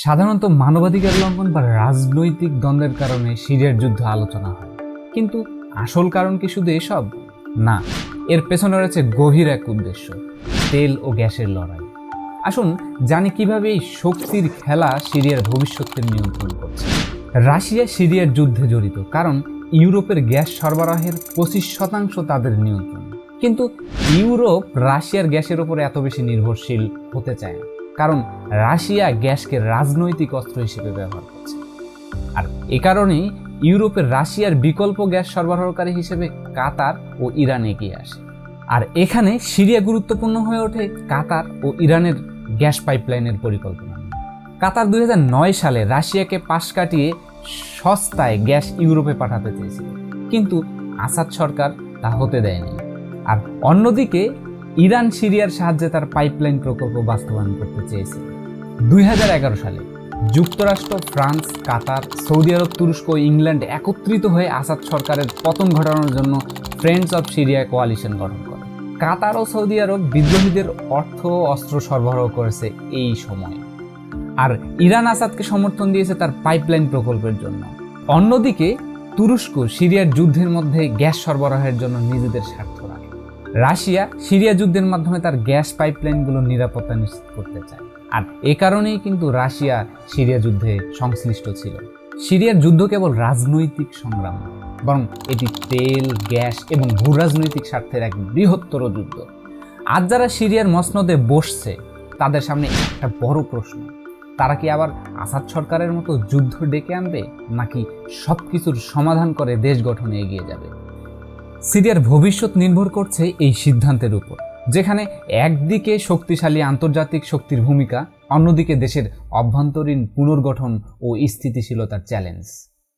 সাধারণত মানবাধিকার লঙ্ঘন বা রাজনৈতিক দ্বন্দ্বের কারণে সিরিয়ার যুদ্ধ আলোচনা হয়, কিন্তু আসল কারণ কি শুধু এসব? না, এর পেছনে রয়েছে গভীর এক উদ্দেশ্য: তেল ও গ্যাসের লড়াই। আসুন জানি কিভাবে এই শক্তির খেলা সিরিয়ার ভবিষ্যৎকে নিয়ন্ত্রণ করছে। রাশিয়া সিরিয়ার যুদ্ধে জড়িত কারণ ইউরোপের গ্যাস সরবরাহের 25% তাদের নিয়ন্ত্রণ। কিন্তু ইউরোপ রাশিয়ার গ্যাসের উপর এত বেশি নির্ভরশীল হতে চায় না, কারণ রাশিয়া গ্যাসকে রাজনৈতিক অস্ত্র হিসেবে ব্যবহার করছে। আর এ কারণেই ইউরোপের রাশিয়ার বিকল্প গ্যাস সরবরাহকারী হিসেবে কাতার ও ইরান এগিয়ে আসে। আর এখানে সিরিয়া গুরুত্বপূর্ণ হয়ে ওঠে কাতার ও ইরানের গ্যাস পাইপলাইনের পরিকল্পনা। কাতার 2009 সালে রাশিয়াকে পাশ কাটিয়ে সস্তায় গ্যাস ইউরোপে পাঠাতে চেয়েছিল, কিন্তু আসাদ সরকার তা হতে দেয়নি। আর অন্যদিকে ইরান সিরিয়ার সাহায্যে তার পাইপলাইন প্রকল্প বাস্তবায়ন করতে চেয়েছিল। 2011 সালে যুক্তরাষ্ট্র, ফ্রান্স, কাতার, সৌদি আরব, তুরস্ক ও ইংল্যান্ড একত্রিত হয়ে আসাদ সরকারের পতন ঘটানোর জন্য ফ্রেন্ডস অফ সিরিয়া কোয়ালিশন গঠন করে। কাতার ও সৌদি আরব বিদ্রোহীদের অর্থ ও অস্ত্র সরবরাহ করেছে এই সময়ে, আর ইরান আসাদকে সমর্থন দিয়েছে তার পাইপলাইন প্রকল্পের জন্য। অন্যদিকে তুরস্ক সিরিয়ার যুদ্ধের মধ্যে গ্যাস সরবরাহের জন্য নিজেদের স্বার্থ রাখে। রাশিয়া সিরিয়া যুদ্ধের মাধ্যমে তার গ্যাস পাইপলাইনগুলোর নিরাপত্তা নিশ্চিত করতে চায়, আর এ কারণেই কিন্তু রাশিয়া সিরিয়া যুদ্ধে সংশ্লিষ্ট ছিল। সিরিয়ার যুদ্ধ কেবল রাজনৈতিক সংগ্রাম নয়, বরং এটি তেল, গ্যাস এবং ভূ রাজনৈতিক স্বার্থের এক বৃহত্তর যুদ্ধ। আজ যারা সিরিয়ার মসনদে বসছে তাদের সামনে একটা বড় প্রশ্ন: তারা কি আবার আসাদ সরকারের মতো যুদ্ধ ডেকে আনবে, নাকি সবকিছুর সমাধান করে দেশ গঠনে এগিয়ে যাবে? সিরিয়ার ভবিষ্যৎ নির্ভর করছে এই সিদ্ধান্তের উপর, যেখানে একদিকে শক্তিশালী আন্তর্জাতিক শক্তির ভূমিকা, অন্যদিকে দেশের অভ্যন্তরীণ পুনর্গঠন ও স্থিতিশীলতার চ্যালেঞ্জ।